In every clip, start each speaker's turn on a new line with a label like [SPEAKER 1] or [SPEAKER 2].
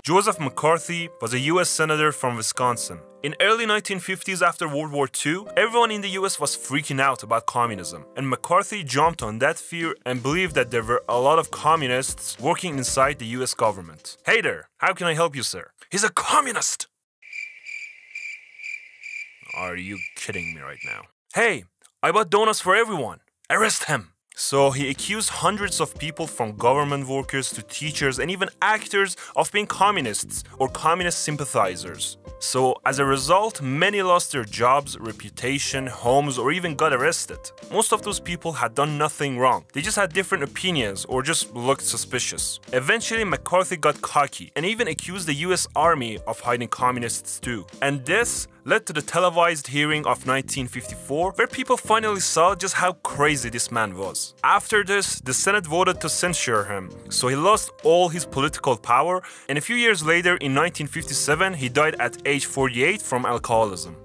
[SPEAKER 1] Joseph McCarthy was a US senator from Wisconsin. In early 1950s after World War II, everyone in the US was freaking out about communism, and McCarthy jumped on that fear and believed that there were a lot of communists working inside the US government. Hey there, how can I help you, sir? He's a communist! Are you kidding me right now? Hey, I bought donuts for everyone. Arrest him! So he accused hundreds of people from government workers to teachers and even actors of being communists or communist sympathizers. So as a result, many lost their jobs, reputation, homes, or even got arrested. Most of those people had done nothing wrong. They just had different opinions or just looked suspicious. Eventually, McCarthy got cocky and even accused the US Army of hiding communists too. And this led to the televised hearing of 1954, where people finally saw just how crazy this man was. After this, the Senate voted to censure him, so he lost all his political power, and a few years later, in 1957, he died at age 48 from alcoholism.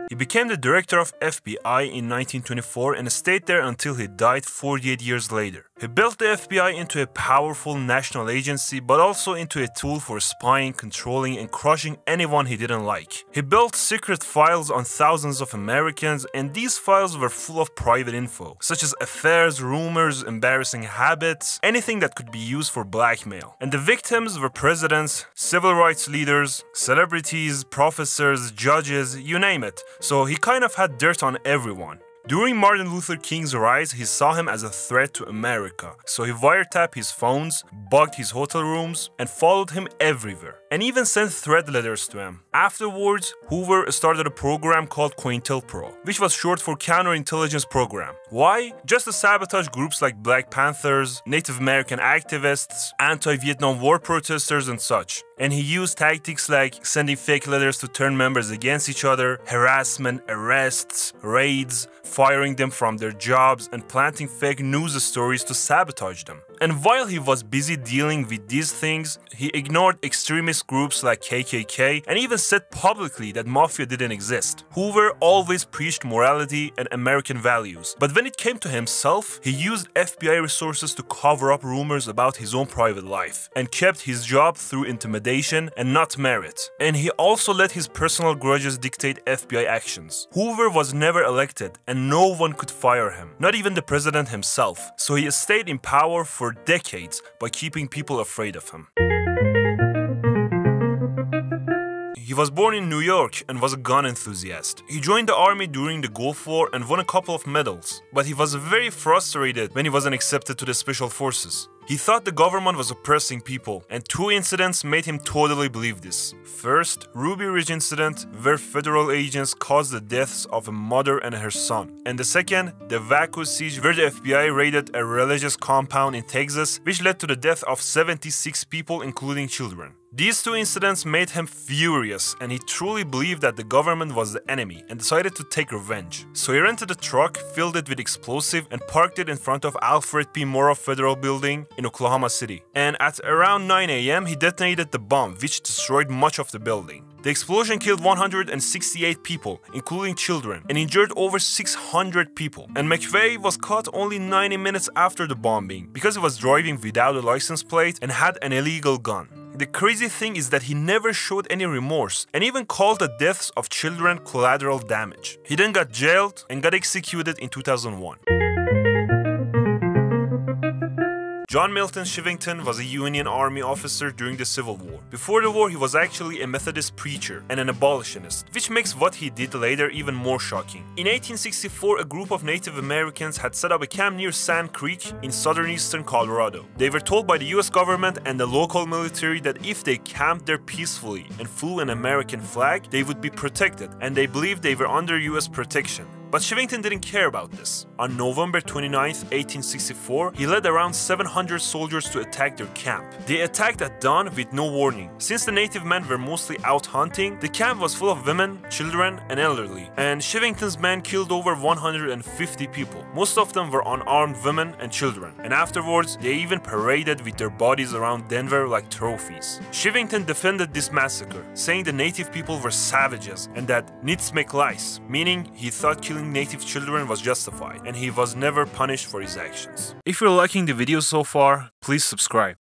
[SPEAKER 1] He became the director of FBI in 1924 and stayed there until he died 48 years later. He built the FBI into a powerful national agency, but also into a tool for spying, controlling, and crushing anyone he didn't like. He built secret files on thousands of Americans, and these files were full of private info, such as affairs, rumors, embarrassing habits, anything that could be used for blackmail. And the victims were presidents, civil rights leaders, celebrities, professors, judges, you name it. So he kind of had dirt on everyone. During Martin Luther King's rise, he saw him as a threat to America, so he wiretapped his phones, bugged his hotel rooms, and followed him everywhere, and even sent threat letters to him. Afterwards, Hoover started a program called COINTELPRO, which was short for Counterintelligence Program. Why? Just to sabotage groups like Black Panthers, Native American activists, anti-Vietnam War protesters, and such. And he used tactics like sending fake letters to turn members against each other, harassment, arrests, raids, firing them from their jobs, and planting fake news stories to sabotage them. And while he was busy dealing with these things, he ignored extremist groups like KKK and even said publicly that mafia didn't exist. Hoover always preached morality and American values, but when it came to himself, he used FBI resources to cover up rumors about his own private life and kept his job through intimidation and not merit. And he also let his personal grudges dictate FBI actions. Hoover was never elected and no one could fire him, not even the president himself, so he stayed in power for decades by keeping people afraid of him. He was born in New York and was a gun enthusiast. He joined the army during the Gulf War and won a couple of medals, but he was very frustrated when he wasn't accepted to the Special Forces. He thought the government was oppressing people, and two incidents made him totally believe this. First, Ruby Ridge incident, where federal agents caused the deaths of a mother and her son. And the second, the Waco siege, where the FBI raided a religious compound in Texas, which led to the death of 76 people, including children. These two incidents made him furious, and he truly believed that the government was the enemy and decided to take revenge. So he rented a truck, filled it with explosive, and parked it in front of Alfred P. Murrah Federal Building in Oklahoma City. And at around 9 AM, he detonated the bomb, which destroyed much of the building. The explosion killed 168 people, including children, and injured over 600 people. And McVeigh was caught only 90 minutes after the bombing because he was driving without a license plate and had an illegal gun. The crazy thing is that he never showed any remorse and even called the deaths of children collateral damage. He then got jailed and got executed in 2001. John Milton Chivington was a Union Army officer during the Civil War. Before the war, he was actually a Methodist preacher and an abolitionist, which makes what he did later even more shocking. In 1864, a group of Native Americans had set up a camp near Sand Creek in southeastern Colorado. They were told by the US government and the local military that if they camped there peacefully and flew an American flag, they would be protected, and they believed they were under US protection. But Chivington didn't care about this. On November 29, 1864, he led around 700 soldiers to attack their camp. They attacked at dawn with no warning. Since the native men were mostly out hunting, the camp was full of women, children, and elderly. And Chivington's men killed over 150 people. Most of them were unarmed women and children. And afterwards, they even paraded with their bodies around Denver like trophies. Chivington defended this massacre, saying the native people were savages and that nits make lice, meaning he thought killing killing native children was justified, and he was never punished for his actions. If you're liking the video so far, please subscribe.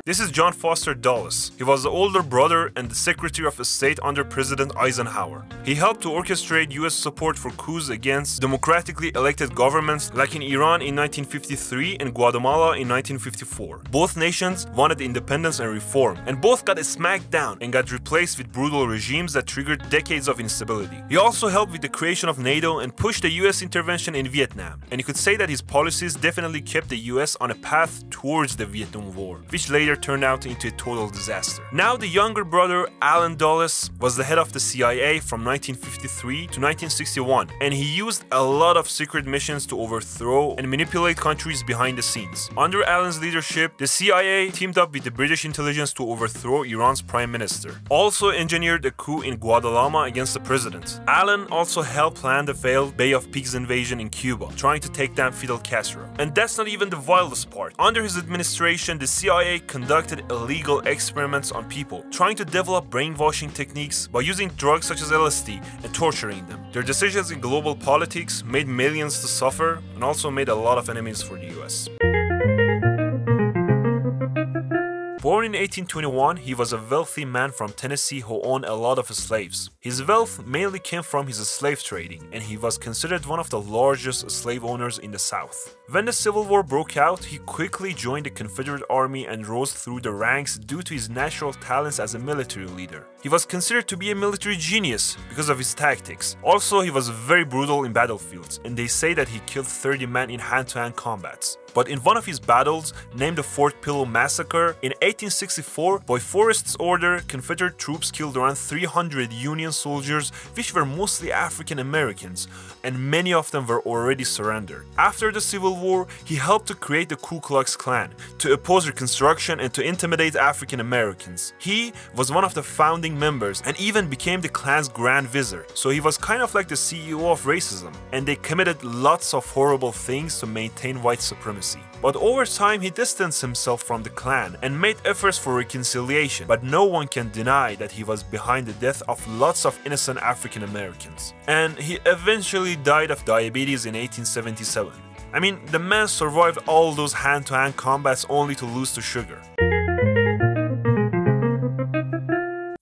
[SPEAKER 1] This is John Foster Dulles. He was the older brother and the Secretary of State under President Eisenhower. He helped to orchestrate US support for coups against democratically elected governments like in Iran in 1953 and Guatemala in 1954. Both nations wanted independence and reform, and both got smacked down and got replaced with brutal regimes that triggered decades of instability. He also helped with the creation of NATO and pushed the US intervention in Vietnam, and you could say that his policies definitely kept the US on a path towards the Vietnam War, which later turned out into a total disaster. Now the younger brother, Allen Dulles, was the head of the CIA from 1953 to 1961, and he used a lot of secret missions to overthrow and manipulate countries behind the scenes. Under Allen's leadership, the CIA teamed up with the British intelligence to overthrow Iran's prime minister. Also engineered a coup in Guatemala against the president. Allen also helped plan the failed Bay of Pigs invasion in Cuba, trying to take down Fidel Castro. And that's not even the wildest part. Under his administration, the CIA conducted illegal experiments on people, trying to develop brainwashing techniques by using drugs such as LSD and torturing them. Their decisions in global politics made millions to suffer and also made a lot of enemies for the US. Born in 1821, he was a wealthy man from Tennessee who owned a lot of slaves. His wealth mainly came from his slave trading, and he was considered one of the largest slave owners in the South. When the Civil War broke out, he quickly joined the Confederate Army and rose through the ranks due to his natural talents as a military leader. He was considered to be a military genius because of his tactics. Also, he was very brutal in battlefields, and they say that he killed 30 men in hand-to-hand combats. But in one of his battles, named the Fort Pillow Massacre, in 1864, by Forrest's order, Confederate troops killed around 300 Union soldiers, which were mostly African Americans, and many of them were already surrendered. After the Civil War, he helped to create the Ku Klux Klan, to oppose Reconstruction and to intimidate African Americans. He was one of the founding members and even became the Klan's Grand Vizier, so he was kind of like the CEO of racism, and they committed lots of horrible things to maintain white supremacy. But over time he distanced himself from the Klan and made efforts for reconciliation, but no one can deny that he was behind the death of lots of innocent African Americans. And he eventually died of diabetes in 1877. I mean, the man survived all those hand-to-hand combats only to lose to sugar.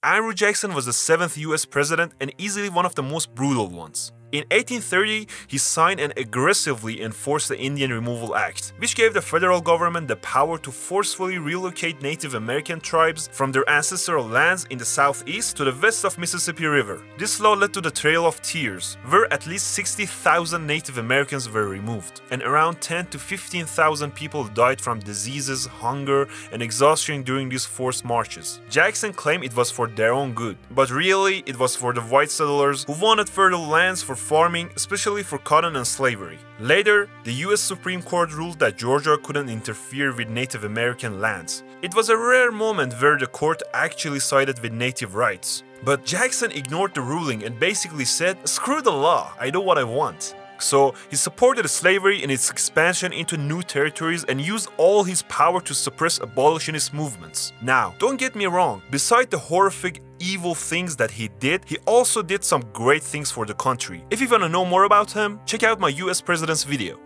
[SPEAKER 1] Andrew Jackson was the 7th US president and easily one of the most brutal ones. In 1830, he signed and aggressively enforced the Indian Removal Act, which gave the federal government the power to forcefully relocate Native American tribes from their ancestral lands in the southeast to the west of Mississippi River. This law led to the Trail of Tears, where at least 60,000 Native Americans were removed, and around 10 to 15,000 people died from diseases, hunger, and exhaustion during these forced marches. Jackson claimed it was for their own good, but really it was for the white settlers who wanted fertile lands for farming, especially for cotton and slavery. Later, the US Supreme Court ruled that Georgia couldn't interfere with Native American lands. It was a rare moment where the court actually sided with native rights. But Jackson ignored the ruling and basically said, "Screw the law, I do what I want." So he supported slavery in its expansion into new territories and used all his power to suppress abolitionist movements. Now, don't get me wrong, beside the horrific evil things that he did, he also did some great things for the country. If you want to know more about him, check out my US President's video.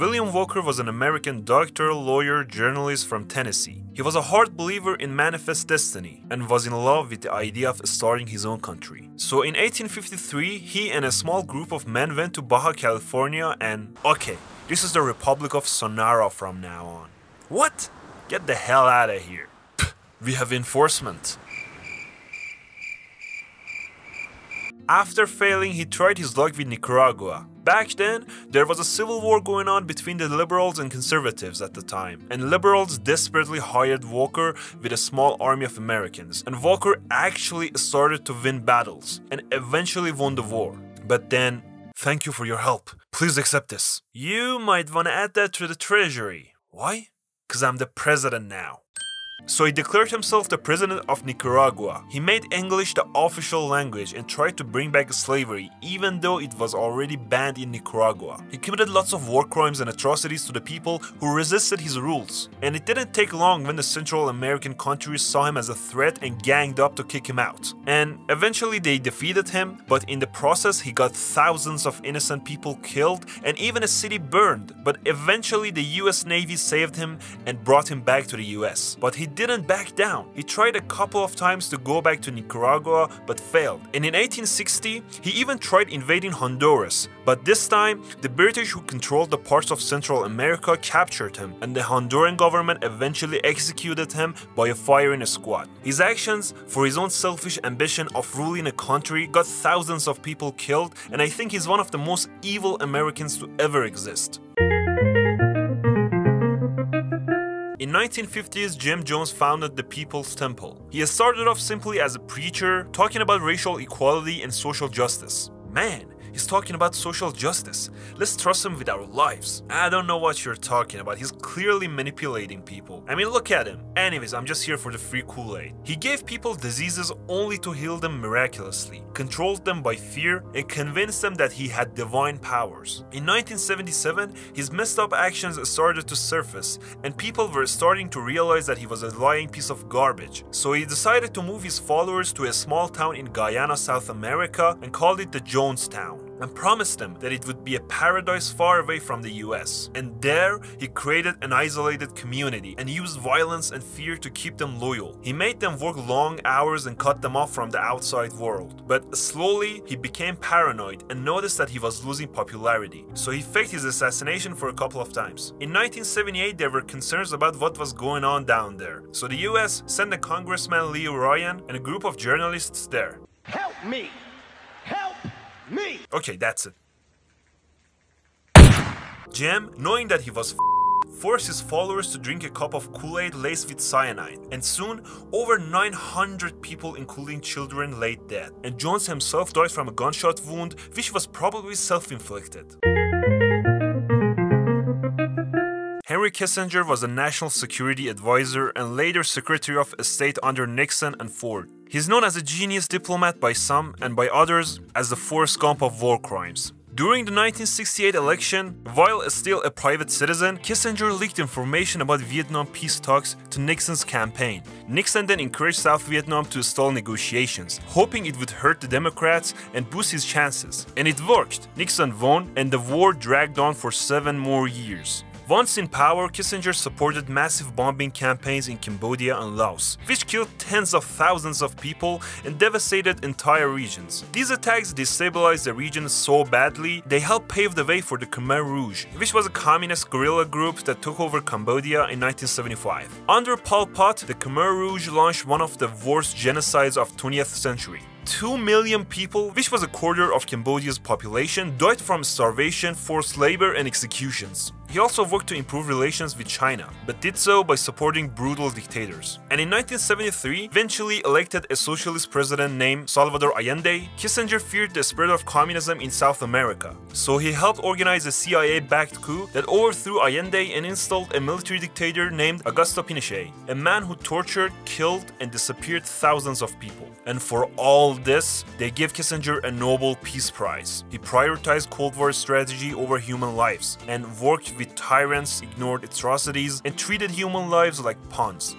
[SPEAKER 1] William Walker was an American doctor, lawyer, journalist from Tennessee. He was a hard believer in manifest destiny and was in love with the idea of starting his own country. So in 1853, he and a small group of men went to Baja California and, okay, this is the Republic of Sonora from now on. What? Get the hell out of here. Pfft, we have enforcement. After failing, he tried his luck with Nicaragua. Back then, there was a civil war going on between the liberals and conservatives at the time, and liberals desperately hired Walker with a small army of Americans, and Walker actually started to win battles, and eventually won the war. But then, thank you for your help. Please accept this. You might want to add that to the treasury. Why? Because I'm the president now. So he declared himself the president of Nicaragua. He made English the official language and tried to bring back slavery, even though it was already banned in Nicaragua. He committed lots of war crimes and atrocities to the people who resisted his rules. And it didn't take long when the Central American countries saw him as a threat and ganged up to kick him out. And eventually they defeated him, but in the process he got thousands of innocent people killed and even a city burned. But eventually the US Navy saved him and brought him back to the US. But he didn't back down. He tried a couple of times to go back to Nicaragua but failed. And in 1860 he even tried invading Honduras. But this time the British, who controlled the parts of Central America, captured him, and the Honduran government eventually executed him by a firing squad. His actions, for his own selfish ambition of ruling a country, got thousands of people killed, and I think he's one of the most evil Americans to ever exist. In 1950s, Jim Jones founded the People's Temple. He started off simply as a preacher, talking about racial equality and social justice. Man, he's talking about social justice. Let's trust him with our lives. I don't know what you're talking about. He's clearly manipulating people. I mean, look at him. Anyways, I'm just here for the free Kool-Aid. He gave people diseases only to heal them miraculously, controlled them by fear, and convinced them that he had divine powers. In 1977, his messed up actions started to surface, and people were starting to realize that he was a lying piece of garbage. So he decided to move his followers to a small town in Guyana, South America, and called it the Jonestown, and promised them that it would be a paradise far away from the US. And there, he created an isolated community and used violence and fear to keep them loyal. He made them work long hours and cut them off from the outside world. But slowly, he became paranoid and noticed that he was losing popularity. So he faked his assassination for a couple of times. In 1978, there were concerns about what was going on down there. So the US sent a Congressman Leo Ryan and a group of journalists there.
[SPEAKER 2] Help me! Help me!
[SPEAKER 1] Okay, that's it. Jim, knowing that he was forced his followers to drink a cup of Kool-Aid laced with cyanide, and soon over 900 people, including children, lay dead. And Jones himself died from a gunshot wound, which was probably self-inflicted. Henry Kissinger was a national security advisor and later Secretary of State under Nixon and Ford. He's known as a genius diplomat by some, and by others as the Forrest Gump of war crimes. During the 1968 election, while still a private citizen, Kissinger leaked information about Vietnam peace talks to Nixon's campaign. Nixon then encouraged South Vietnam to stall negotiations, hoping it would hurt the Democrats and boost his chances. And it worked. Nixon won, and the war dragged on for 7 more years. Once in power, Kissinger supported massive bombing campaigns in Cambodia and Laos, which killed tens of thousands of people and devastated entire regions. These attacks destabilized the region so badly, they helped pave the way for the Khmer Rouge, which was a communist guerrilla group that took over Cambodia in 1975. Under Pol Pot, the Khmer Rouge launched one of the worst genocides of 20th century. 2 million people, which was a quarter of Cambodia's population, died from starvation, forced labor, and executions. He also worked to improve relations with China, but did so by supporting brutal dictators. And in 1973, eventually elected a socialist president named Salvador Allende, Kissinger feared the spread of communism in South America. So he helped organize a CIA-backed coup that overthrew Allende and installed a military dictator named Augusto Pinochet, a man who tortured, killed, and disappeared thousands of people. And for all this, they gave Kissinger a Nobel Peace Prize. He prioritized Cold War strategy over human lives, and worked with tyrants, ignored atrocities, and treated human lives like pawns.